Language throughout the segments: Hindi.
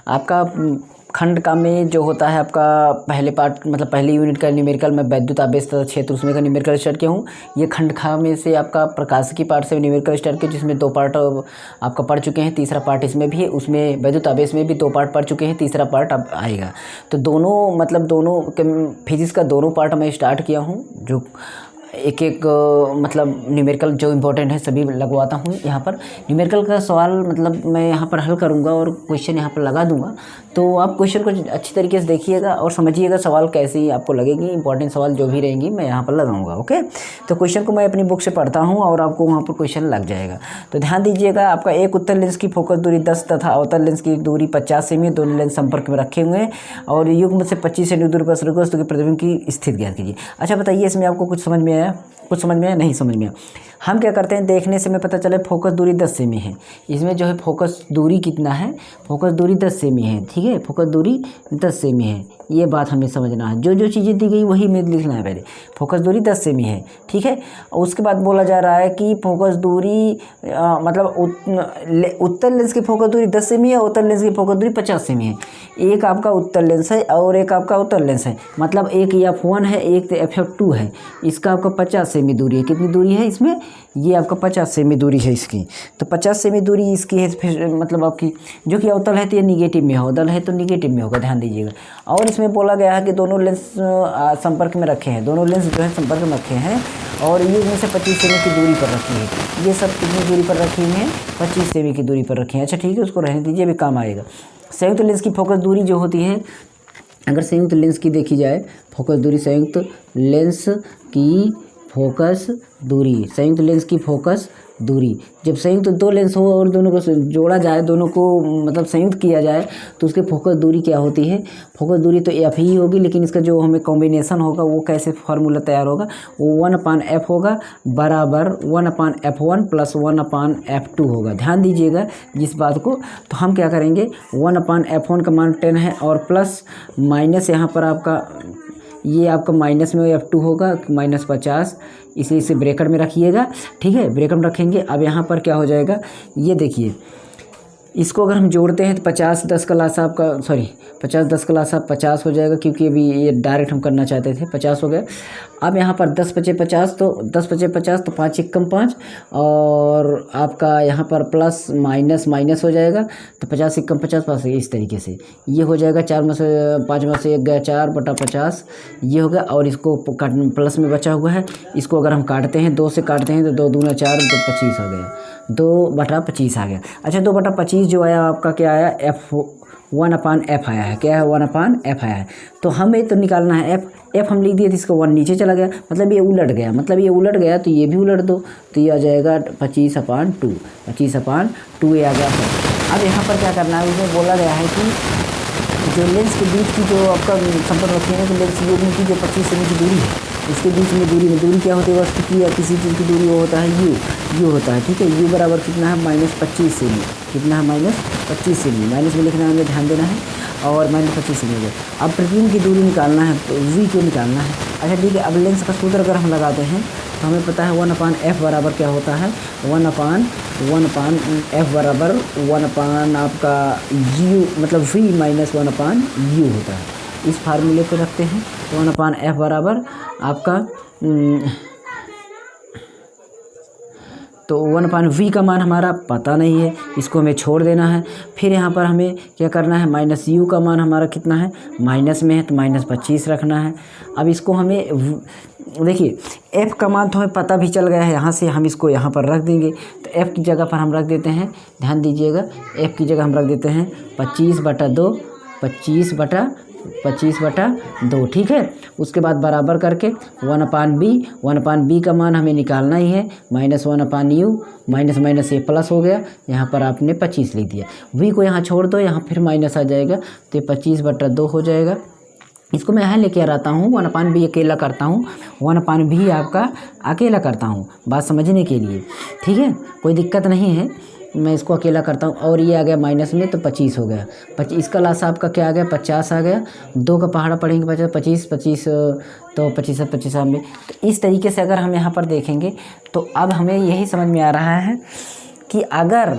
आपका खंड का में जो होता है आपका पहले पार्ट मतलब पहली यूनिट का न्यूमेरिकल में वैद्युत आवेश तथा क्षेत्र उसमें का न्यूमेरिकल स्टार्ट किया हूँ। ये खंड खा में से आपका प्रकाशिकी पार्ट से न्यूमेरिकल स्टार्ट किया, जिसमें 2 पार्ट आपका पढ़ चुके हैं, तीसरा पार्ट इसमें भी है। उसमें वैद्युत आवेश में भी 2 पार्ट पढ़ चुके हैं, तीसरा पार्ट अब आएगा। तो दोनों मतलब दोनों फिजिक्स का दोनों पार्ट मैं स्टार्ट किया हूँ, जो एक एक मतलब न्यूमेरिकल जो इम्पोर्टेंट है सभी लगवाता हूँ यहाँ पर। न्यूमेरिकल का सवाल मतलब मैं यहाँ पर हल करूँगा और क्वेश्चन यहाँ पर लगा दूँगा, तो आप क्वेश्चन को अच्छी तरीके से देखिएगा और समझिएगा सवाल कैसी आपको लगेगी। इंपॉर्टेंट सवाल जो भी रहेंगी मैं यहाँ पर लगाऊंगा। ओके, तो क्वेश्चन को मैं अपनी बुक से पढ़ता हूँ और आपको वहाँ पर क्वेश्चन लग जाएगा। तो ध्यान दीजिएगा, आपका एक उत्तल लेंस की फोकस दूरी 10 तथा अवतल लेंस की दूरी 50 सेमी, दोनों लेंस संपर्क में रखे हुए हैं और युग्म से 25 सेमी दूरी पर वस्तु के प्रतिबिंब की स्थिति ज्ञात कीजिए। अच्छा बताइए, इसमें आपको कुछ समझ में आया? कुछ समझ में आया? नहीं समझ में आया? हम क्या करते हैं, देखने से हमें पता चले फोकस दूरी 10 सेमी है। इसमें जो है फोकस दूरी कितना है, फोकस दूरी 10 सेमी है। ठीक है, फोकस दूरी 10 सेमी है, ये बात हमें समझना है। जो जो चीज़ें दी गई वही में लिखना है पहले। फोकस दूरी 10 सेमी है, ठीक है। उसके बाद बोला जा रहा है कि फोकस दूरी मतलब उत्तल लेंस की फोकस दूरी 10 सेमी है, उत्तल लेंस की फोकस दूरी 50 सेमी है। एक आपका उत्तल लेंस है और एक आपका उत्तल लेंस है, मतलब एक F1 है, एक F2 है। इसका आपका 50 सेमी दूरी है। कितनी दूरी है इसमें? ये आपका 50 सेमी दूरी है इसकी। तो 50 सेमी दूरी इसकी है, फिर मतलब आपकी जो कि अवतल है तो ये निगेटिव में है, अवतल है तो निगेटिव में होगा, ध्यान दीजिएगा। और इसमें बोला गया है कि दोनों लेंस संपर्क में रखे हैं, दोनों लेंस जो है संपर्क में रखे हैं और ये इनमें से 25 सेमी की दूरी पर रखी है। ये सब कितनी दूरी पर रखी हुई है? 25 सेमी की दूरी पर रखे हैं। अच्छा ठीक है, उसको रहने दीजिए, अभी काम आएगा। संयुक्त लेंस की फोकस दूरी जो होती है, अगर संयुक्त लेंस की देखी जाए फोकस दूरी, संयुक्त लेंस की फोकस दूरी, संयुक्त लेंस की फोकस दूरी, जब संयुक्त दो लेंस हो और दोनों को जोड़ा जाए, दोनों को मतलब संयुक्त किया जाए तो उसके फोकस दूरी क्या होती है? फोकस दूरी तो F ही होगी, लेकिन इसका जो हमें कॉम्बिनेशन होगा वो कैसे फार्मूला तैयार होगा, वो 1/f होगा बराबर 1/f1 प्लस 1/f2 होगा। ध्यान दीजिएगा जिस बात को। तो हम क्या करेंगे, 1/f1 का मान 10 है और प्लस माइनस यहाँ पर आपका ये आपका माइनस में F2 होगा -50, इसलिए इसे ब्रैकेट में रखिएगा। ठीक है, ब्रैकेट में रखेंगे। अब यहाँ पर क्या हो जाएगा, ये देखिए, इसको अगर हम जोड़ते हैं तो 50 10 का लासा आपका 50 10 का लासा 50 हो जाएगा, क्योंकि अभी ये डायरेक्ट हम करना चाहते थे। 50 हो गया। अब यहाँ पर 10 × 50, तो 10 × 50 तो 5 × 5 और आपका यहाँ पर प्लस माइनस हो जाएगा, तो 50 × 50 पास इस तरीके से ये हो जाएगा। 4 में से 5 में से 1 गया, 4/50 ये हो गया। और इसको प्लस में बचा हुआ है, इसको अगर हम काटते हैं, 2 से काटते हैं तो 2 दूना 4, तो 25 हो गया, 2/25 आ गया। अच्छा, 2/25 जो आया आपका क्या आया, F1/f आया है। क्या है? 1/f आया है। तो हमें तो निकालना है F हम लिख दिए तो इसका 1 नीचे चला गया, मतलब ये उलट गया, तो ये भी उलट दो, तो ये आ जाएगा 25/2, 25/2 ये आ गया। अब यहाँ पर क्या करना है, उसमें बोला गया है कि जो लेंस के बीच की जो आपका संपर्क रखी है, तो लेंस युग्म की जो 25 सेमी की दूरी है, इसके बीच में दूरी क्या होती है, वस्तु की या किसी चीज़ की दूरी वो होता है यू होता है। ठीक है, यू बराबर कितना है, -25 सेमी। कितना है? -25 सेमी। माइनस में लिखना है, हमें ध्यान देना है, और -25 सेमी हो गया। अब प्रतिबिंब की दूरी निकालना है, तो V को निकालना है। अच्छा ठीक है, अब लेंस का सूत्र अगर हम लगाते हैं तो हमें पता है 1/f बराबर क्या होता है, 1/f बराबर 1 आपका u मतलब V - 1/u होता है। इस फार्मूले को रखते हैं, तो 1/f बराबर आपका तो 1/v का मान हमारा पता नहीं है, इसको हमें छोड़ देना है। फिर यहाँ पर हमें क्या करना है, -u का मान हमारा कितना है, माइनस में है, तो -25 रखना है। अब इसको हमें देखिए, f का मान तो हमें पता भी चल गया है, यहाँ से हम इसको यहाँ पर रख देंगे। तो f की जगह पर हम रख देते हैं, ध्यान दीजिएगा, f की जगह हम रख देते हैं 25/2, 25/2। ठीक है, उसके बाद बराबर करके 1/b का मान हमें निकालना ही है, -1/u, माइनस ये प्लस हो गया, यहाँ पर आपने 25 लिख दिया। v को यहाँ छोड़ दो, यहाँ फिर माइनस आ जाएगा, तो 25/2 हो जाएगा। इसको मैं यहाँ लेके आता हूँ, 1/b अकेला करता हूँ, 1/b आपका अकेला करता हूँ, बात समझने के लिए। ठीक है, कोई दिक्कत नहीं है, मैं इसको अकेला करता हूँ। और ये आ गया माइनस में, तो 25 हो गया। इसका लासा आपका क्या आ गया, 50 आ गया। 2 का पहाड़ा पड़ेंगे 25 तो 25 में। तो इस तरीके से अगर हम यहाँ पर देखेंगे तो अब हमें यही समझ में आ रहा है कि अगर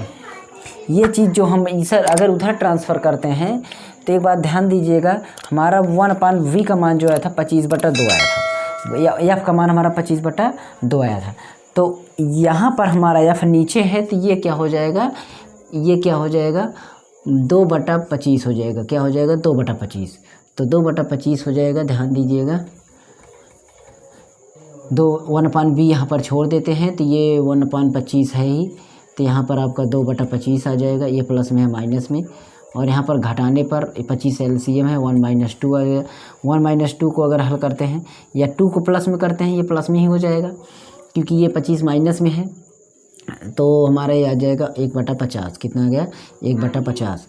ये चीज़ जो हम इसे अगर उधर ट्रांसफ़र करते हैं तो एक बात ध्यान दीजिएगा, हमारा 1/v का मान जो आया था 25/2 आया था, या एफ का मान हमारा 25/2 आया था। तो यहाँ पर हमारा एफ नीचे है तो ये क्या हो जाएगा, ये क्या हो जाएगा 2/25 हो जाएगा। क्या हो जाएगा 2/25, तो 2/25 हो जाएगा। ध्यान दीजिएगा 1/v यहाँ पर छोड़ देते हैं तो ये 1/25 है ही, तो यहाँ पर आपका 2/25 आ जाएगा। ये प्लस में है माइनस में, और यहाँ पर घटाने पर 25 एलसीएम है, 1 - 2 आ गया। 1 - 2 को अगर हल करते हैं या 2 को प्लस में करते हैं, ये प्लस में ही हो जाएगा क्योंकि ये 25 माइनस में है, तो हमारा ये आ जाएगा 1/50। कितना आ गया 1/50।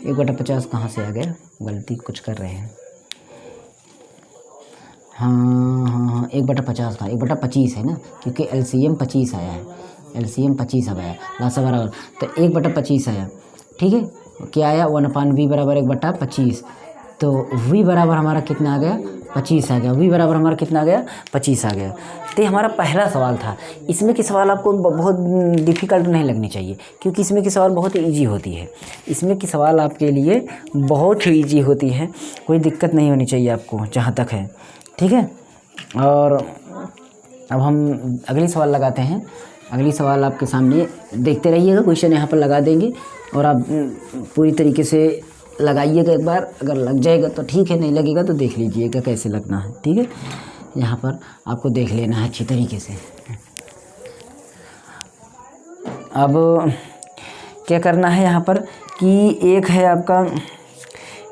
1/50 कहाँ से आ गया, गलती कुछ कर रहे हैं। हाँ 1/50 का 1/25 है ना, क्योंकि एलसीएम 25 आया है, एलसीएम 25 अब आया लासा बराबर, तो 1/25 आया। ठीक है, क्या आया 1/v बराबर 1/25, तो v बराबर हमारा कितना आ गया 25 आ गया। v बराबर हमारा कितना आ गया 25 आ गया। तो ये हमारा पहला सवाल था। इसमें की सवाल आपको बहुत डिफ़िकल्ट नहीं लगनी चाहिए, क्योंकि इसमें की सवाल बहुत ईजी होती है। इसमें की सवाल आपके लिए बहुत ही ईजी होती है, कोई दिक्कत नहीं होनी चाहिए आपको जहाँ तक है। ठीक है, और अब हम अगली सवाल लगाते हैं। अगली सवाल आपके सामने देखते रहिएगा, क्वेश्चन यहाँ पर लगा देंगे और आप पूरी तरीके से लगाइएगा। एक बार अगर लग जाएगा तो ठीक है, नहीं लगेगा तो देख लीजिएगा कैसे लगना है। ठीक है, यहाँ पर आपको देख लेना है अच्छी तरीके से। अब क्या करना है यहाँ पर कि एक है आपका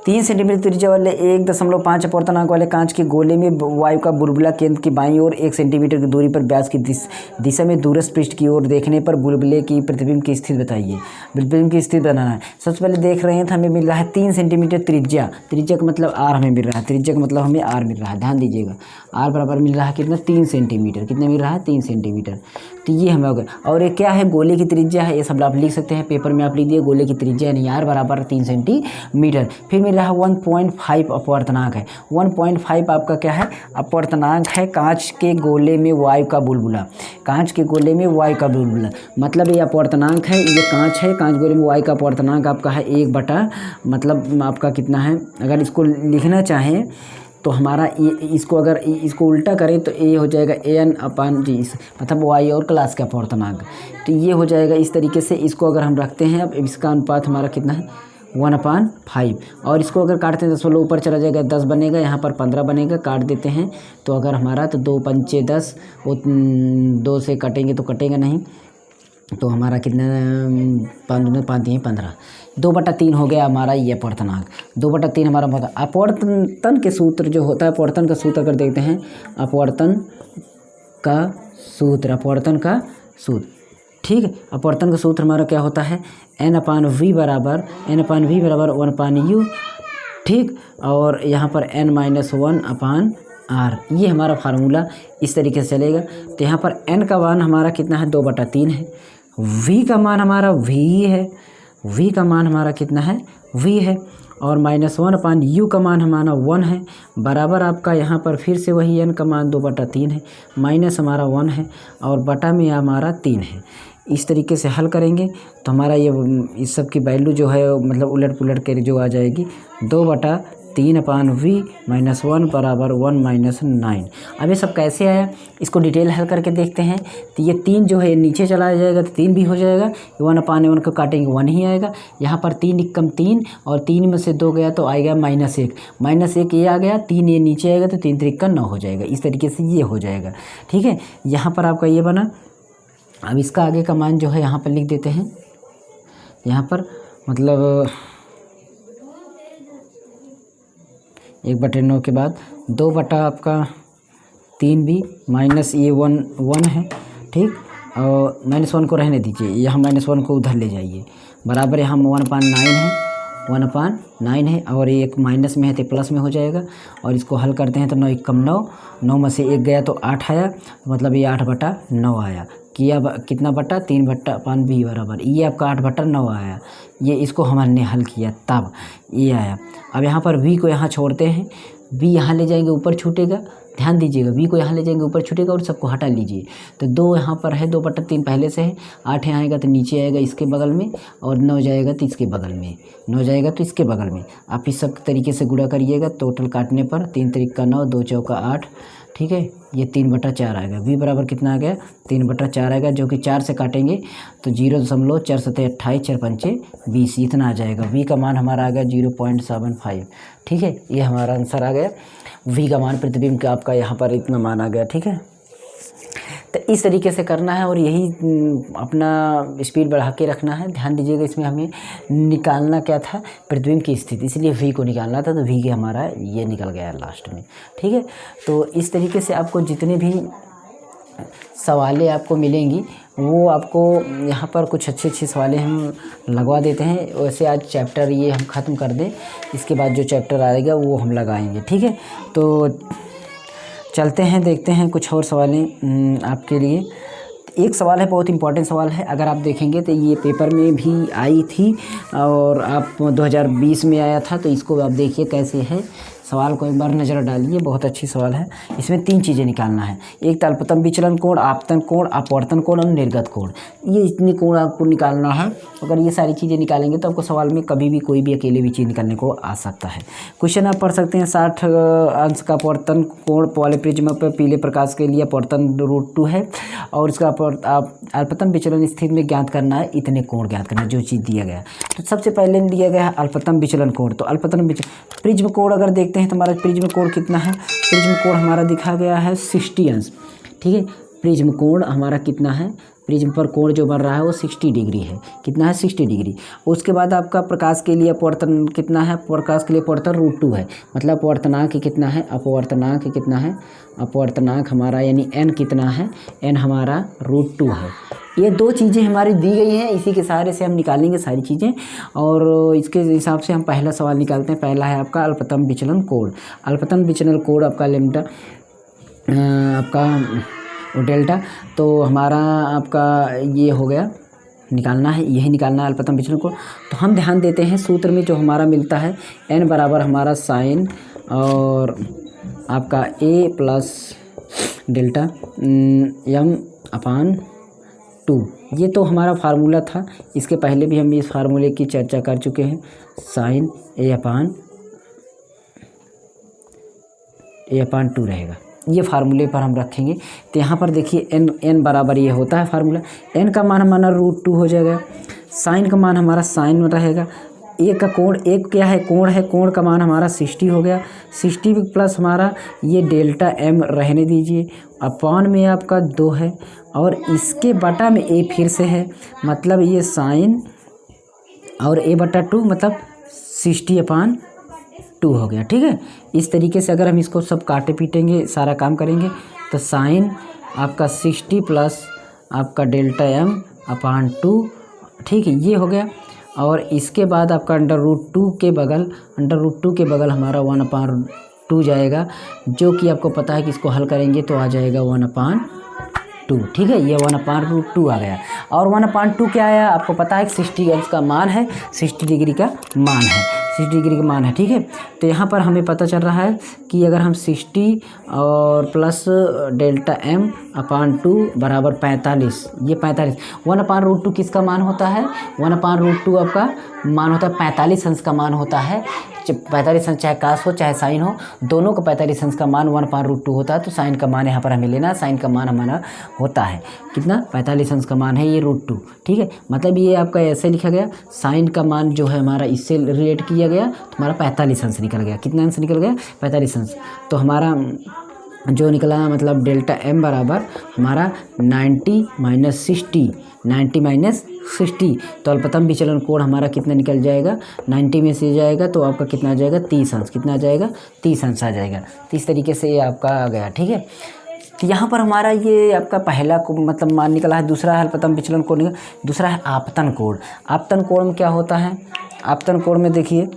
3 सेंटीमीटर त्रिज्या वाले 1.5 अपवर्तनांक वाले कांच के गोले में वायु का बुलबुला केंद्र की बाईं ओर 1 सेंटीमीटर की दूरी पर व्यास की दिशा में दूरस्थ पृष्ठ की ओर देखने पर बुलबुले की प्रतिबिंब की स्थिति बताइए। प्रतिबिंब की स्थिति बनाना है। सबसे पहले देख रहे हैं तो हमें मिल रहा है 3 सेंटीमीटर त्रिज्या, त्रिज्या का मतलब आर हमें मिल रहा है, त्रिज्या का मतलब हमें आर मिल रहा है। ध्यान दीजिएगा आर बराबर मिल रहा है कितना 3 सेंटीमीटर, कितना मिल रहा है 3 सेंटीमीटर। तो ये हमें हो गया। और ये क्या है गोले की त्रिज्या है, ये सब आप लिख सकते हैं पेपर में, आप लिख दिए गोले की त्रिज्या यानी आर बराबर 3 सेंटीमीटर। फिर मिल रहा है 1.5 अपवर्तनांक है। 1.5 आपका क्या है अपवर्तनांक है कांच के गोले में वायु का बुलबुला, कांच के गोले में वायु का बुलबुला मतलब ये अपवर्तनांक है, ये कांच है, कांच गोले में वायु का अपवर्तनांक आपका है 1 मतलब आपका कितना है, अगर इसको लिखना चाहें तो हमारा ये इसको अगर इसको उल्टा करें तो ये हो जाएगा an/g मतलब वाई और क्लास का अपवर्तनांक। तो ये हो जाएगा इस तरीके से। इसको अगर हम रखते हैं, अब इसका अनुपात हमारा कितना है 1/5, और इसको अगर काटते हैं 10 ऊपर चला जाएगा 10 बनेगा, यहाँ पर 15 बनेगा। काट देते हैं तो अगर हमारा तो 2 पंचे 10, वो 2 से कटेंगे तो कटेगा नहीं, तो हमारा कितना 5 15, 2/3 हो गया हमारा ये अपवर्तनांक। 2/3 हमारा अपवर्तन के सूत्र जो होता है, अपवर्तन का सूत्र अगर देखते हैं, अपवर्तन का सूत्र ठीक है। अपवर्तन का सूत्र हमारा क्या होता है n/v बराबर 1/u ठीक, और यहाँ पर n-1/r, ये हमारा फार्मूला इस तरीके से चलेगा। तो यहाँ पर n का मान हमारा कितना है 2/3 है, v का मान हमारा v है, v का मान हमारा कितना है v है, और -1/u का मान हमारा 1 है, बराबर आपका यहाँ पर फिर से वही n का मान 2/3 है, माइनस हमारा 1 है, और बटा में हमारा 3 है। इस तरीके से हल करेंगे तो हमारा ये इस सब की वैल्यू जो है मतलब उलट पुलट के जो आ जाएगी 2/3/v - 1 बराबर 1 - 9। अब ये सब कैसे आया इसको डिटेल हल करके देखते हैं। तो ये 3 जो है नीचे चला जाएगा तो 3 भी हो जाएगा, 1/1 को काटेंगे 1 ही आएगा। यहाँ पर 3 × 3 और 3 में से 2 गया तो आएगा -1 ये आ गया, 3 ये नीचे आएगा तो 3 × 3 = 9 हो जाएगा। इस तरीके से ये हो जाएगा। ठीक है, यहाँ पर आपका ये बना। अब इसका आगे का मान जो है यहाँ पर लिख देते हैं, यहाँ पर मतलब 1/9 के बाद 2/3 भी माइनस ये 1 है ठीक, और -1 को रहने दीजिए, यहाँ -1 को उधर ले जाइए, बराबर यहाँ 1/9 है, 1/9 है, और ये एक माइनस में है तो प्लस में हो जाएगा। और इसको हल करते हैं तो 9 × 9, 9 में से 1 गया तो 8 आया, मतलब ये 8/9 आया। किया कितना बटा 3/5v बराबर ये आपका 8/9 आया। ये इसको हमने हल किया तब ये आया। अब यहाँ पर v को यहाँ छोड़ते हैं बी यहाँ ले जाएंगे ऊपर छूटेगा, ध्यान दीजिएगा, बी को यहाँ ले जाएंगे ऊपर छूटेगा और सबको हटा लीजिए। तो 2 यहाँ पर है, 2/3 पहले से है, 8 यहाँ आएगा तो नीचे आएगा इसके बगल में, और 9 जाएगा तो इसके बगल में, 9 जाएगा तो इसके बगल में। आप इस सब तरीके से गुणा करिएगा, टोटल काटने पर 3 त्रिक का 9, 2 चौका 8, ठीक है, ये 3/4 आएगा। v बराबर कितना आ गया, 3/4 आएगा, जो कि 4 से काटेंगे तो 0.4 7 28, 4 पंचे 20, इतना आ जाएगा। v का मान हमारा आ गया 0.75, ठीक है, ये हमारा आंसर आ गया। v का मान प्रतिबिंब का आपका यहाँ पर इतना मान आ गया, ठीक है। तो इस तरीके से करना है और यही अपना स्पीड बढ़ा के रखना है। ध्यान दीजिएगा, इसमें हमें निकालना क्या था, प्रतिबिंब की स्थिति, इसलिए v को निकालना था, तो v के हमारा ये निकल गया लास्ट में, ठीक है। तो इस तरीके से आपको जितने भी सवालें आपको मिलेंगी वो आपको यहाँ पर कुछ अच्छे सवालें हम लगवा देते हैं। वैसे आज चैप्टर ये हम ख़त्म कर दें, इसके बाद जो चैप्टर आएगा वो हम लगाएंगे, ठीक है। तो चलते हैं, देखते हैं कुछ और सवालें आपके लिए। एक सवाल है, बहुत इंपॉर्टेंट सवाल है, अगर आप देखेंगे तो ये पेपर में भी आई थी और आप 2020 में आया था, तो इसको आप देखिए कैसे है। सवाल को एक बार नज़र डालिए, बहुत अच्छी सवाल है। इसमें 3 चीज़ें निकालना है, एक तलपतन विचलन कोण, आपतन कोण, अपवर्तन कोण और निर्गत कोण। ये इतनी कोण आपको निकालना है। अगर ये सारी चीज़ें निकालेंगे तो आपको सवाल में कभी भी कोई भी अकेले भी चीज़ निकालने को आ सकता है। क्वेश्चन आप पढ़ सकते हैं, 60 अंश का अपवर्तन कोण पॉलीप्रिज्म पर पीले प्रकाश के लिए अपवर्तन √2 है, और इसका अल्पतन विचलन स्थिति में ज्ञात करना है, इतने कोण ज्ञात करना है, जो चीज़ दिया गया। तो सबसे पहले दिया गया है अल्पतन विचलन कोण। तो अल्पतन प्रिज्म कोण अगर देखते हैं तो हमारा प्रिज्म कोण कितना है, प्रिज्म कोण हमारा दिखा गया है 60 अंश, ठीक है। प्रिज्म कोण हमारा कितना है, प्रिज्म पर कोण जो बन रहा है वो 60 डिग्री है, कितना है 60 डिग्री। उसके बाद आपका प्रकाश के लिए अपवर्तन कितना है, प्रकाश के लिए अपवर्तन √2 है, मतलब अपवर्तनांक कितना है, अपवर्तनांक कितना है, अपवर्तनांक हमारा यानी n कितना है, n हमारा √2 है। ये 2 चीज़ें हमारी दी गई हैं, इसी के सहारे से हम निकालेंगे सारी चीज़ें, और इसके हिसाब से हम पहला सवाल निकालते हैं। पहला है आपका अल्पतन विचलन कोण। अल्पतन विचलन कोण आपका लैम्डा, आपका डेल्टा, तो हमारा आपका ये हो गया, निकालना है, यही निकालना है अल्पतन विचलन कोण। तो हम ध्यान देते हैं सूत्र में जो हमारा मिलता है, n बराबर हमारा साइन और आपका a प्लस डेल्टा m/2, ये तो हमारा फार्मूला था। इसके पहले भी हम इस फार्मूले की चर्चा कर चुके हैं, साइन a/2 रहेगा, ये फार्मूले पर हम रखेंगे। तो यहाँ पर देखिए n बराबर ये होता है फार्मूला, n का मान हमारा √2 हो जाएगा, साइन का मान हमारा साइन में रहेगा, एक का कोण, एक क्या है कोण है, कोण का मान हमारा 60 हो गया, 60 प्लस हमारा ये डेल्टा m रहने दीजिए, अपॉन में आपका 2 है, और इसके बटा में a फिर से है, मतलब ये साइन और a/2 मतलब 60/2 हो गया, ठीक है। इस तरीके से अगर हम इसको सब काटे पीटेंगे, सारा काम करेंगे, तो साइन आपका 60 प्लस आपका डेल्टा m/2, ठीक है, ये हो गया। और इसके बाद आपका √2 के बगल हमारा 1/2 जाएगा, जो कि आपको पता है कि इसको हल करेंगे तो आ जाएगा 1/2, ठीक है, ये 1/√2 आ गया। और 1/2 क्या आया, आपको पता है कि 60 अंश का मान है, 60 डिग्री का मान है, 60 डिग्री का मान है, ठीक है। तो यहाँ पर हमें पता चल रहा है कि अगर हम 60 और प्लस डेल्टा m/2 बराबर 45, ये 45, 1/√2 किसका मान होता है, 1/√2 आपका मान होता है 45 अंश का मान होता है। 45 अंश चाहे कास हो चाहे साइन हो, दोनों का 45 अंश का मान 1/√2 होता है। तो साइन का मान यहाँ पर हमें लेना है, साइन का मान हमारा होता है कितना, 45 अंश का मान है ये √2, ठीक है। मतलब ये आपका ऐसे लिखा गया, साइन का मान जो है हमारा इससे रिलेट किया गया, तो हमारा 45 अंश निकल गया। कितना अंश निकल गया, 45 अंश। तो हमारा जो निकला मतलब डेल्टा m बराबर हमारा 90 - 60, 90 - 60, तो अल्पतन विचलन कोण हमारा कितना निकल जाएगा, 90 में से जाएगा तो आपका कितना आ जाएगा, 30 अंश, कितना आ जाएगा, 30 अंश आ जाएगा। तो इस तरीके से ये आपका आ गया, ठीक है। तो यहाँ पर हमारा ये आपका पहला मतलब मान निकला है। दूसरा है अल्पतन विचलन कोण, दूसरा है आपतन कोण। आपतन कोण में क्या होता है, आपतन कोण में देखिए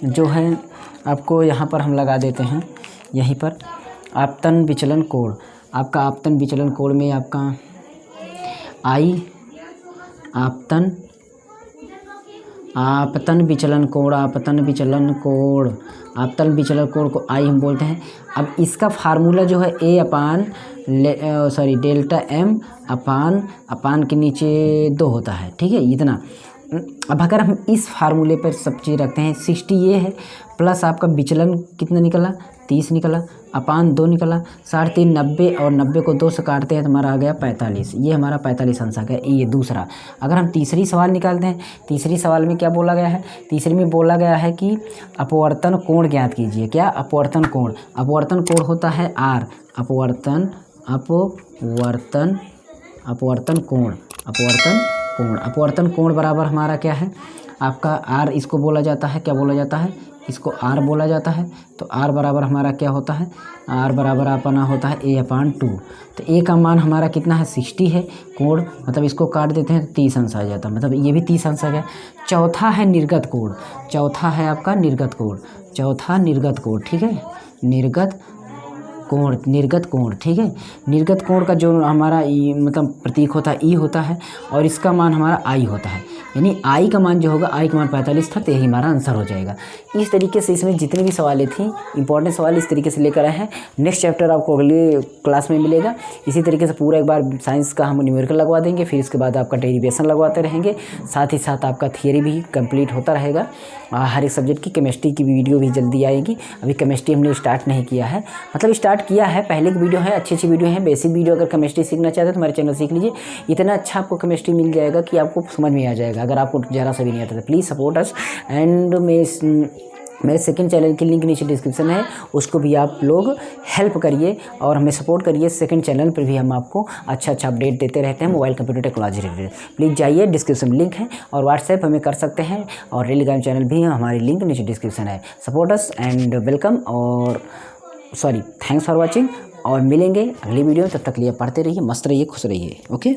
जो है आपको यहाँ पर हम लगा देते हैं, यहीं पर आपतन विचलन कोण, आपका आपतन विचलन कोण में आपका I आपतन आपतन विचलन कोण, आपतन विचलन कोण, आपतन विचलन कोण को आई हम बोलते हैं। अब इसका फार्मूला जो है ए अपान डेल्टा एम अपान के नीचे 2 होता है, ठीक है, इतना। अब अगर हम इस फार्मूले पर सब चीज़ रखते हैं, 60 ये है प्लस आपका विचलन कितना निकला, 30 निकला, अपान 2 निकला, 3.5 90 और 90 को 2 से काटते हैं तो हमारा आ गया 45। ये हमारा 45 आंसर है। ये दूसरा। अगर हम तीसरी सवाल निकालते हैं, तीसरी सवाल में क्या बोला गया है, तीसरे में बोला गया है कि अपवर्तन कोण ज्ञात कीजिए। क्या? अपवर्तन कोण। अपवर्तन कोण होता है आर, अपवर्तन कोण बराबर हमारा क्या है आपका आर, इसको बोला जाता है, क्या बोला जाता है, इसको आर बोला जाता है। तो आर बराबर हमारा क्या होता है, आर बराबर अपना होता है ए अपान 2। तो ए का मान हमारा कितना है, 60 है। कोण मतलब इसको काट देते हैं तो 30 अंश आ जाता है, मतलब ये भी 30 अंश आ गया। चौथा है निर्गत कोण, चौथा है आपका निर्गत कोण, चौथा निर्गत कोण, ठीक है, निर्गत कोण, ठीक है। निर्गत कोण का जो हमारा मतलब प्रतीक होता है ई होता है और इसका मान हमारा आई होता है, यानी आई का मान जो होगा, आई का मान 45 था, तो यही हमारा आंसर हो जाएगा। इस तरीके से इसमें जितने भी सवालें थी इंपॉर्टेंट सवाल इस तरीके से लेकर आए हैं। नेक्स्ट चैप्टर आपको अगले क्लास में मिलेगा। इसी तरीके से पूरा एक बार साइंस का हम न्यूमेरिकल लगवा देंगे, फिर इसके बाद आपका डेरिवेशन लगवाते रहेंगे, साथ ही साथ आपका थियरी भी कंप्लीट होता रहेगा। हर एक सब्जेक्ट की केमिस्ट्री की वीडियो भी जल्दी आएगी। अभी केमिस्ट्री हमने स्टार्ट नहीं किया है, मतलब स्टार्ट किया है, पहले की वीडियो है, अच्छी वीडियो है, बेसिक वीडियो। अगर केमिस्ट्री सीखना चाहते हैं तो हमारे चैनल सीख लीजिए, इतना अच्छा आपको केमिस्ट्री मिल जाएगा कि आपको समझ में आ जाएगा। अगर आपको ज़रा सा भी नहीं आता तो प्लीज़ सपोर्ट अस। एंड मेरे सेकंड चैनल की लिंक नीचे डिस्क्रिप्शन है, उसको भी आप लोग हेल्प करिए और हमें सपोर्ट करिए। सेकंड चैनल पर भी हम आपको अच्छा अपडेट देते रहते हैं mobile computer technology related. Please जाइए, डिस्क्रिप्शन में लिंक है, और व्हाट्सएप हमें कर सकते हैं, और टेलीग्राम चैनल भी हमारी लिंक नीचे डिस्क्रिप्शन है। सपोर्ट अस एंड वेलकम, और थैंक्स फॉर वॉचिंग, और मिलेंगे अगली वीडियो में। तब तक लिए पढ़ते रहिए, मस्त रहिए, खुश रहिए। ओके।